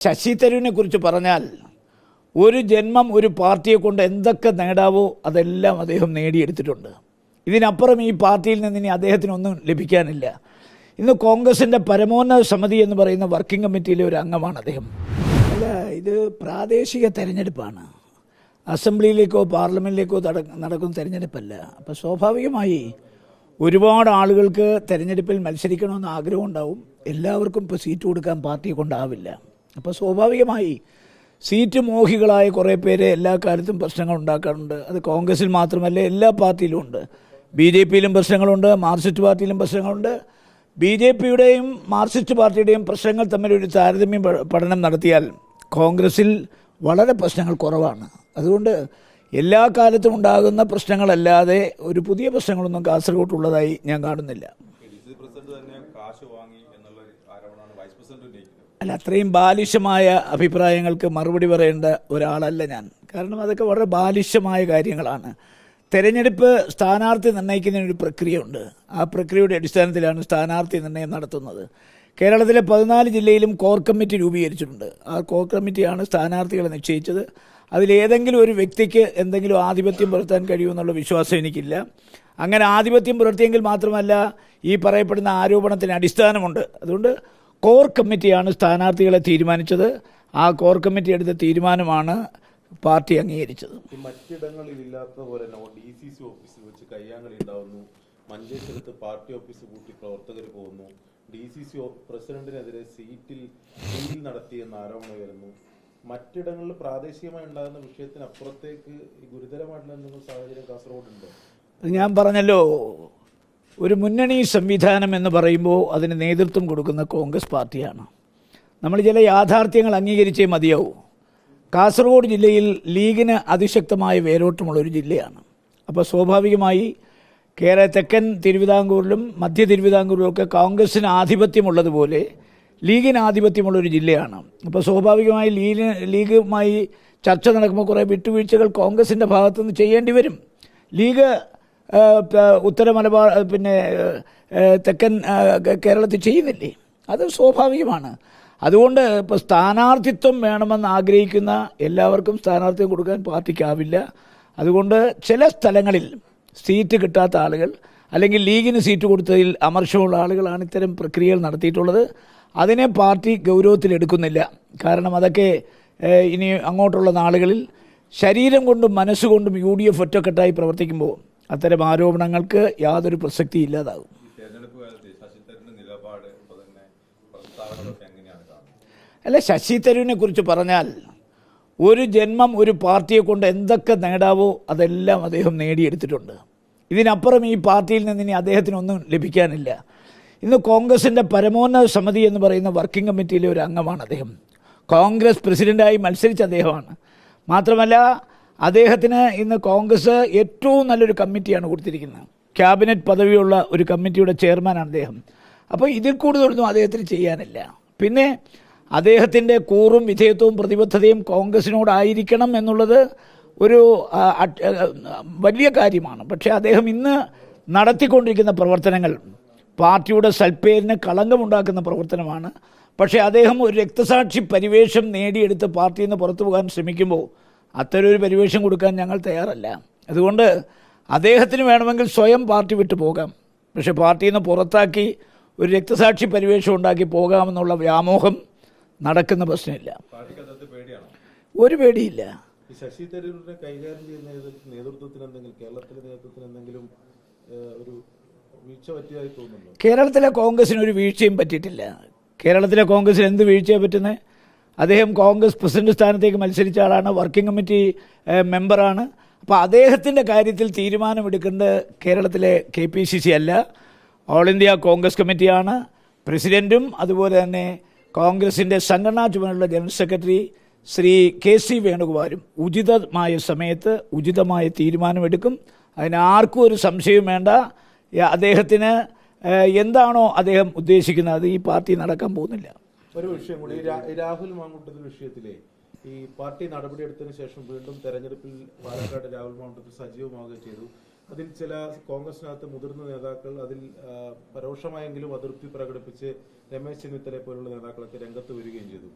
ശശി തരൂരിനെ കുറിച്ച് പറഞ്ഞാൽ ഒരു ജന്മം ഒരു പാർട്ടിയെ കൊണ്ട് എന്തൊക്കെ നേടാവോ അതെല്ലാം അദ്ദേഹം നേടിയെടുത്തിട്ടുണ്ട്. ഇതിനപ്പുറം ഈ പാർട്ടിയിൽ നിന്ന് ഇനി അദ്ദേഹത്തിനൊന്നും ലഭിക്കാനില്ല. ഇന്ന് കോൺഗ്രസിൻ്റെ പരമോന്നത സമിതി എന്ന് പറയുന്ന വർക്കിംഗ് കമ്മിറ്റിയിലെ ഒരു അംഗമാണ് അദ്ദേഹം. അല്ല, ഇത് പ്രാദേശിക തെരഞ്ഞെടുപ്പാണ്. അസംബ്ലിയിലേക്കോ പാർലമെൻറ്റിലേക്കോ നടക്കുന്ന തെരഞ്ഞെടുപ്പല്ല. അപ്പോൾ സ്വാഭാവികമായി ഒരുപാട് ആളുകൾക്ക് തെരഞ്ഞെടുപ്പിൽ മത്സരിക്കണമെന്ന് ആഗ്രഹം ഉണ്ടാവും. എല്ലാവർക്കും ഇപ്പോൾ സീറ്റ് കൊടുക്കാൻ പാർട്ടിയെ കൊണ്ടാവില്ല. അപ്പോൾ സ്വാഭാവികമായി സീറ്റ് മോഹികളായ കുറേ പേര് എല്ലാ കാലത്തും പ്രശ്നങ്ങൾ ഉണ്ടാക്കാറുണ്ട്. അത് കോൺഗ്രസിൽ മാത്രമല്ല, എല്ലാ പാർട്ടിയിലും ഉണ്ട്. BJP-യിലും പ്രശ്നങ്ങളുണ്ട്, മാർക്സിസ്റ്റ് പാർട്ടിയിലും പ്രശ്നങ്ങളുണ്ട്. BJP-യുടെയും മാർക്സിസ്റ്റ് പാർട്ടിയുടെയും പ്രശ്നങ്ങൾ തമ്മിലൊരു താരതമ്യം പഠനം നടത്തിയാൽ കോൺഗ്രസിൽ വളരെ പ്രശ്നങ്ങൾ കുറവാണ്. അതുകൊണ്ട് എല്ലാ കാലത്തും ഉണ്ടാകുന്ന പ്രശ്നങ്ങളല്ലാതെ ഒരു പുതിയ പ്രശ്നങ്ങളൊന്നും കാസർഗോട്ടുള്ളതായി ഞാൻ കാണുന്നില്ല. അല്ല, അത്രയും ബാലിശമായ അഭിപ്രായങ്ങൾക്ക് മറുപടി പറയേണ്ട ഒരാളല്ല ഞാൻ. കാരണം അതൊക്കെ വളരെ ബാലിശമായ കാര്യങ്ങളാണ്. തെരഞ്ഞെടുപ്പ് സ്ഥാനാർത്ഥി നിർണ്ണയിക്കുന്നതിനൊരു പ്രക്രിയയുണ്ട്. ആ പ്രക്രിയയുടെ അടിസ്ഥാനത്തിലാണ് സ്ഥാനാർത്ഥി നിർണ്ണയം നടത്തുന്നത്. കേരളത്തിലെ 14 ജില്ലയിലും കോർ കമ്മിറ്റി രൂപീകരിച്ചിട്ടുണ്ട്. ആ കോർ കമ്മിറ്റിയാണ് സ്ഥാനാർത്ഥികളെ നിശ്ചയിച്ചത്. അതിലേതെങ്കിലും ഒരു വ്യക്തിക്ക് എന്തെങ്കിലും ആധിപത്യം പുലർത്താൻ കഴിയുമെന്നുള്ള വിശ്വാസം എനിക്കില്ല. അങ്ങനെ ആധിപത്യം പുലർത്തിയെങ്കിൽ മാത്രമല്ല ഈ പറയപ്പെടുന്ന ആരോപണത്തിന് അടിസ്ഥാനമുണ്ട്. അതുകൊണ്ട് കോർ കമ്മിറ്റിയാണ് സ്ഥാനാർത്ഥികളെ തീരുമാനിച്ചത്. ആ കോർ കമ്മിറ്റി എടുത്ത തീരുമാനമാണ് പാർട്ടി അംഗീകരിച്ചത്. മറ്റിടങ്ങളിലില്ലാത്ത പോലെ DCC ഓഫീസിൽ വെച്ച് കയ്യാങ്കളി ഉണ്ടാവുന്നു. മഞ്ചേശ്വരത്ത് പാർട്ടി ഓഫീസ് കൂട്ടി പ്രവർത്തകർ പോകുന്നു. DCC പ്രസിഡന്റിനെതിരെ സീറ്റിൽ നടത്തിയെന്ന് ആരോപണം വരുന്നു. മറ്റിടങ്ങളിൽ പ്രാദേശികമായി ഉണ്ടാകുന്ന വിഷയത്തിനപ്പുറത്തേക്ക് ഗുരുതരമായിട്ടുള്ള എന്തെങ്കിലും സാഹചര്യം കാസർഗോഡുണ്ടോ? ഞാൻ പറഞ്ഞല്ലോ, ഒരു മുന്നണി സംവിധാനം എന്ന് പറയുമ്പോൾ അതിന് നേതൃത്വം കൊടുക്കുന്ന കോൺഗ്രസ് പാർട്ടിയാണ്. നമ്മൾ ചില യാഥാർത്ഥ്യങ്ങൾ അംഗീകരിച്ചേ മതിയാവൂ. കാസർഗോഡ് ജില്ലയിൽ ലീഗിന് അതിശക്തമായ വേരോട്ടമുള്ളൊരു ജില്ലയാണ്. അപ്പോൾ സ്വാഭാവികമായി തെക്കൻ തിരുവിതാംകൂറിലും മധ്യ തിരുവിതാംകൂറിലുമൊക്കെ കോൺഗ്രസിന് ആധിപത്യമുള്ളതുപോലെ ലീഗിന് ആധിപത്യമുള്ളൊരു ജില്ലയാണ്. അപ്പോൾ സ്വാഭാവികമായി ലീഗുമായി ചർച്ച നടക്കുമ്പോൾ കുറേ വിട്ടുവീഴ്ചകൾ കോൺഗ്രസിൻ്റെ ഭാഗത്തുനിന്ന് ചെയ്യേണ്ടി വരും. ലീഗ് ഉത്തര മലബാർ തെക്കൻ കേരളത്തിൽ ചെയ്യുന്നില്ലേ? അത് സ്വാഭാവികമാണ്. അതുകൊണ്ട് ഇപ്പോൾ സ്ഥാനാർത്ഥിത്വം വേണമെന്ന് ആഗ്രഹിക്കുന്ന എല്ലാവർക്കും സ്ഥാനാർത്ഥിത്വം കൊടുക്കാൻ പാർട്ടിക്കാവില്ല. അതുകൊണ്ട് ചില സ്ഥലങ്ങളിൽ സീറ്റ് കിട്ടാത്ത ആളുകൾ അല്ലെങ്കിൽ ലീഗിന് സീറ്റ് കൊടുത്തതിൽ അമർഷമുള്ള ആളുകളാണ് ഇത്തരം പ്രക്രിയകൾ നടത്തിയിട്ടുള്ളത്. അതിനെ പാർട്ടി ഗൗരവത്തിലെടുക്കുന്നില്ല. കാരണം അതൊക്കെ ഇനി അങ്ങോട്ടുള്ള നാളുകളിൽ ശരീരം കൊണ്ടും മനസ്സുകൊണ്ടും UDF ഒറ്റക്കെട്ടായി പ്രവർത്തിക്കുമ്പോൾ അത്തരം ആരോപണങ്ങൾക്ക് യാതൊരു പ്രസക്തി ഇല്ലാതാകും. അല്ല, ശശി തരൂരിനെ കുറിച്ച് പറഞ്ഞാൽ ഒരു ജന്മം ഒരു പാർട്ടിയെ കൊണ്ട് എന്തൊക്കെ നേടാവോ അതെല്ലാം അദ്ദേഹം നേടിയെടുത്തിട്ടുണ്ട്. ഇതിനപ്പുറം ഈ പാർട്ടിയിൽ നിന്ന് ഇനി അദ്ദേഹത്തിനൊന്നും ലഭിക്കാനില്ല. ഇന്ന് കോൺഗ്രസിൻ്റെ പരമോന്നത സമിതി എന്ന് പറയുന്ന വർക്കിംഗ് കമ്മിറ്റിയിലെ ഒരു അംഗമാണ് അദ്ദേഹം. കോൺഗ്രസ് പ്രസിഡൻ്റായി മത്സരിച്ച അദ്ദേഹമാണ്. മാത്രമല്ല, അദ്ദേഹത്തിന് ഇന്ന് കോൺഗ്രസ് ഏറ്റവും നല്ലൊരു കമ്മിറ്റിയാണ് കൊടുത്തിരിക്കുന്നത്. ക്യാബിനറ്റ് പദവിയുള്ള ഒരു കമ്മിറ്റിയുടെ ചെയർമാനാണ് അദ്ദേഹം. അപ്പോൾ ഇതിൽ കൂടുതലൊന്നും അദ്ദേഹത്തിന് ചെയ്യാനില്ല. പിന്നെ അദ്ദേഹത്തിൻ്റെ കൂറും വിധേയത്വവും പ്രതിബദ്ധതയും കോൺഗ്രസിനോടായിരിക്കണം എന്നുള്ളത് ഒരു വലിയ കാര്യമാണ്. പക്ഷേ അദ്ദേഹം ഇന്ന് നടത്തിക്കൊണ്ടിരിക്കുന്ന പ്രവർത്തനങ്ങൾ പാർട്ടിയുടെ സൽപ്പേരിന് കളങ്കമുണ്ടാക്കുന്ന പ്രവർത്തനമാണ്. പക്ഷേ അദ്ദേഹം ഒരു രക്തസാക്ഷി പരിവേഷം നേടിയെടുത്ത് പാർട്ടിയിൽ നിന്ന് പുറത്തു പോകാൻ ശ്രമിക്കുമ്പോൾ അത്തരമൊരു പരിവേഷം കൊടുക്കാൻ ഞങ്ങൾ തയ്യാറല്ല. അതുകൊണ്ട് അദ്ദേഹത്തിന് വേണമെങ്കിൽ സ്വയം പാർട്ടി വിട്ടു പോകാം. പക്ഷേ പാർട്ടിയിൽ നിന്ന് പുറത്താക്കി ഒരു രക്തസാക്ഷി പരിവേഷം ഉണ്ടാക്കി പോകാമെന്നുള്ള വ്യാമോഹം നടക്കുന്ന പ്രശ്നമില്ല. ഒരു പേടിയില്ല. ശശി തരൂരിനെ കൈകാര്യം ചെയ്യുന്ന നേതൃത്വത്തിന് എന്തെങ്കിലും കേരളത്തിലെ നേതൃത്വത്തിന് എന്തെങ്കിലും ഒരു വീഴ്ച പറ്റിയതായി തോന്നുന്നുണ്ടോ? കേരളത്തിലെ കോൺഗ്രസിന് ഒരു വീഴ്ചയും പറ്റിയിട്ടില്ല. കേരളത്തിലെ കോൺഗ്രസിന് എന്ത് വീഴ്ചയാണ് പറ്റുന്നത്? അദ്ദേഹം കോൺഗ്രസ് പ്രസിഡന്റ് സ്ഥാനത്തേക്ക് മത്സരിച്ച ആളാണ്, വർക്കിംഗ് കമ്മിറ്റി മെമ്പറാണ്. അപ്പോൾ അദ്ദേഹത്തിൻ്റെ കാര്യത്തിൽ തീരുമാനമെടുക്കേണ്ടത് കേരളത്തിലെ KPCC അല്ല, ഓൾ ഇന്ത്യ കോൺഗ്രസ് കമ്മിറ്റിയാണ്. പ്രസിഡൻറ്റും അതുപോലെ തന്നെ കോൺഗ്രസിൻ്റെ സംഘടനാ ചുമതലയുള്ള ജനറൽ സെക്രട്ടറി ശ്രീ KC വേണുഗോപാലും ഉചിതമായ സമയത്ത് ഉചിതമായ തീരുമാനമെടുക്കും. അതിനാർക്കും ഒരു സംശയവും വേണ്ട. അദ്ദേഹത്തിന് എന്താണോ അദ്ദേഹം ഉദ്ദേശിക്കുന്നത് അത് ഈ പാർട്ടി നടക്കാൻ പോകുന്നില്ല. ഒരു വിഷയം കൂടി, രാഹുൽ മാങ്കൂട്ടത്തിൽ വിഷയത്തിലെ ഈ പാർട്ടി നടപടിയെടുത്തതിന് ശേഷം വീണ്ടും തെരഞ്ഞെടുപ്പിൽ പാലക്കാട് രാഹുൽ മാങ്കൂട്ടത്തിൽ സജീവമാവുകയും ചെയ്തു. അതിൽ ചില കോൺഗ്രസിനകത്ത് മുതിർന്ന നേതാക്കൾ അതിൽ പരോക്ഷമായെങ്കിലും അതൃപ്തി പ്രകടിപ്പിച്ച് രമേശ് ചെന്നിത്തലയെ പോലുള്ള നേതാക്കളൊക്കെ രംഗത്ത് വരികയും ചെയ്തു.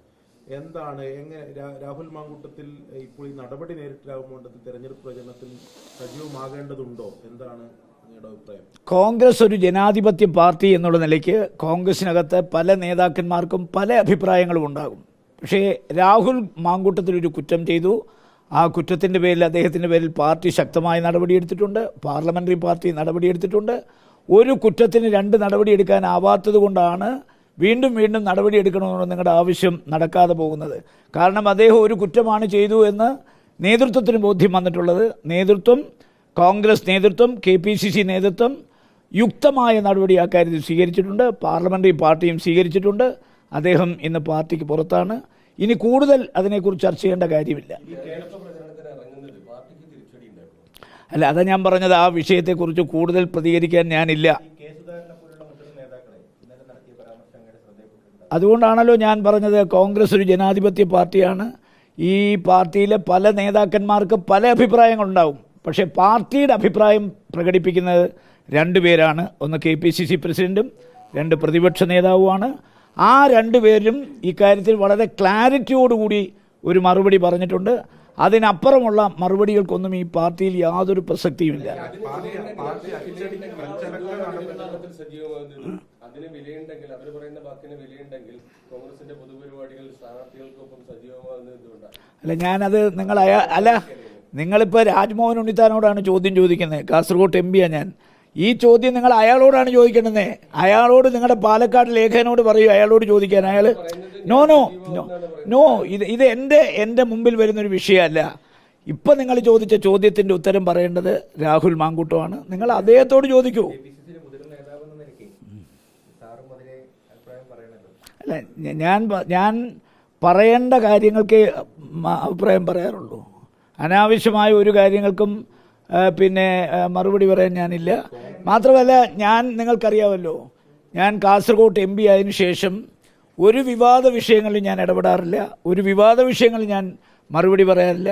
എന്താണ് എങ്ങനെ രാഹുൽ മാങ്കൂട്ടത്തിൽ ഇപ്പോൾ ഈ നടപടി നേരിട്ട് രാഹുൽ മാങ്കൂട്ടത്തിൽ തെരഞ്ഞെടുപ്പ് പ്രചരണത്തിൽ സജീവമാകേണ്ടതുണ്ടോ? എന്താണ് അങ്ങയുടെ അഭിപ്രായം? കോൺഗ്രസ് ഒരു ജനാധിപത്യ പാർട്ടി എന്നുള്ള നിലയ്ക്ക് കോൺഗ്രസിനകത്ത് പല നേതാക്കന്മാർക്കും പല അഭിപ്രായങ്ങളും ഉണ്ടാകും. പക്ഷേ രാഹുൽ മാങ്കൂട്ടത്തിലൊരു കുറ്റം ചെയ്തു. ആ കുറ്റത്തിൻ്റെ പേരിൽ അദ്ദേഹത്തിൻ്റെ പേരിൽ പാർട്ടി ശക്തമായ നടപടിയെടുത്തിട്ടുണ്ട്. Parliamentary party നടപടിയെടുത്തിട്ടുണ്ട്. ഒരു കുറ്റത്തിന് 2 നടപടിയെടുക്കാനാവാത്തത് കൊണ്ടാണ് വീണ്ടും വീണ്ടും നടപടിയെടുക്കണമെന്ന് നിങ്ങളുടെ ആവശ്യം നടക്കാതെ പോകുന്നത്. കാരണം അദ്ദേഹം ഒരു കുറ്റമാണ് ചെയ്തു എന്ന് നേതൃത്വത്തിന് ബോധ്യം വന്നിട്ടുള്ളത്. നേതൃത്വം, കോൺഗ്രസ് നേതൃത്വം, KPCC നേതൃത്വം യുക്തമായ നടപടി ആ കാര്യത്തിൽ സ്വീകരിച്ചിട്ടുണ്ട്. പാർലമെൻ്ററി പാർട്ടിയും സ്വീകരിച്ചിട്ടുണ്ട്. അദ്ദേഹം ഇന്ന് പാർട്ടിക്ക് പുറത്താണ്. ഇനി കൂടുതൽ അതിനെക്കുറിച്ച് ചർച്ച ചെയ്യേണ്ട കാര്യമില്ല. അല്ല, അതാ ഞാൻ പറഞ്ഞത്, ആ വിഷയത്തെക്കുറിച്ച് കൂടുതൽ പ്രതികരിക്കാൻ ഞാനില്ല. അതുകൊണ്ടാണല്ലോ ഞാൻ പറഞ്ഞത് കോൺഗ്രസ് ഒരു ജനാധിപത്യ പാർട്ടിയാണ്. ഈ പാർട്ടിയിലെ പല നേതാക്കന്മാർക്ക് പല അഭിപ്രായങ്ങളുണ്ടാവും. പക്ഷേ പാർട്ടിയുടെ അഭിപ്രായം പ്രകടിപ്പിക്കുന്നത് 2 പേരാണ്. ഒന്ന് KPCC പ്രസിഡന്റും 2 പ്രതിപക്ഷ നേതാവുമാണ്. ആ 2 പേരും ഇക്കാര്യത്തിൽ വളരെ ക്ലാരിറ്റിയോടുകൂടി ഒരു മറുപടി പറഞ്ഞിട്ടുണ്ട്. അതിനപ്പുറമുള്ള മറുപടികൾക്കൊന്നും ഈ പാർട്ടിയിൽ യാതൊരു പ്രസക്തിയുമില്ല. അല്ല, ഞാനത് നിങ്ങളിപ്പോൾ രാജ്മോഹൻ ഉണ്ണിത്താനോടാണ് ചോദ്യം ചോദിക്കുന്നത്. കാസർഗോഡ് MP ഞാൻ. ഈ ചോദ്യം നിങ്ങൾ അയാളോടാണ് ചോദിക്കേണ്ടത്. അയാളോട് നിങ്ങളുടെ പാലക്കാട് ലേഖകനോട് പറയൂ, അയാളോട് ചോദിക്കാൻ. അയാൾ നോ ഇത് എൻ്റെ മുമ്പിൽ വരുന്നൊരു വിഷയമല്ല. ഇപ്പം നിങ്ങൾ ചോദിച്ച ചോദ്യത്തിൻ്റെ ഉത്തരം പറയേണ്ടത് രാഹുൽ മാങ്കൂട്ടമാണ്. നിങ്ങൾ അദ്ദേഹത്തോട് ചോദിക്കൂ. അല്ല, ഞാൻ പറയേണ്ട കാര്യങ്ങൾക്ക് അഭിപ്രായം പറയാറുള്ളൂ. അനാവശ്യമായ ഒരു കാര്യങ്ങൾക്കും മറുപടി പറയാൻ ഞാനില്ല. മാത്രമല്ല, നിങ്ങൾക്കറിയാമല്ലോ, ഞാൻ കാസർഗോഡ് MP ആയതിനു ശേഷം ഒരു വിവാദ വിഷയങ്ങളിൽ ഞാൻ ഇടപെടാറില്ല. ഒരു വിവാദ വിഷയങ്ങളിൽ ഞാൻ മറുപടി പറയാറില്ല.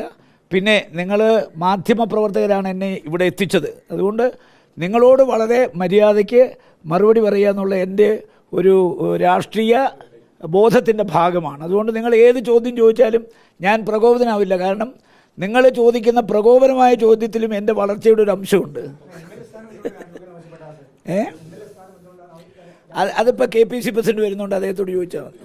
പിന്നെ നിങ്ങൾ മാധ്യമപ്രവർത്തകരാണ് എന്നെ ഇവിടെ എത്തിച്ചത്. അതുകൊണ്ട് നിങ്ങളോട് വളരെ മര്യാദയ്ക്ക് മറുപടി പറയുക എന്നുള്ള എൻ്റെ ഒരു രാഷ്ട്രീയ ബോധത്തിൻ്റെ ഭാഗമാണ്. അതുകൊണ്ട് നിങ്ങൾ ഏത് ചോദ്യം ചോദിച്ചാലും ഞാൻ പ്രകോപിതനാവില്ല. കാരണം നിങ്ങൾ ചോദിക്കുന്ന പ്രകോപനമായ ചോദ്യത്തിലും എൻ്റെ വളർച്ചയുടെ ഒരു അംശമുണ്ട്. അതിപ്പോൾ KPCC പ്രസിഡന്റ് വരുന്നുണ്ട്, അദ്ദേഹത്തോട് ചോദിച്ചാൽ മതി.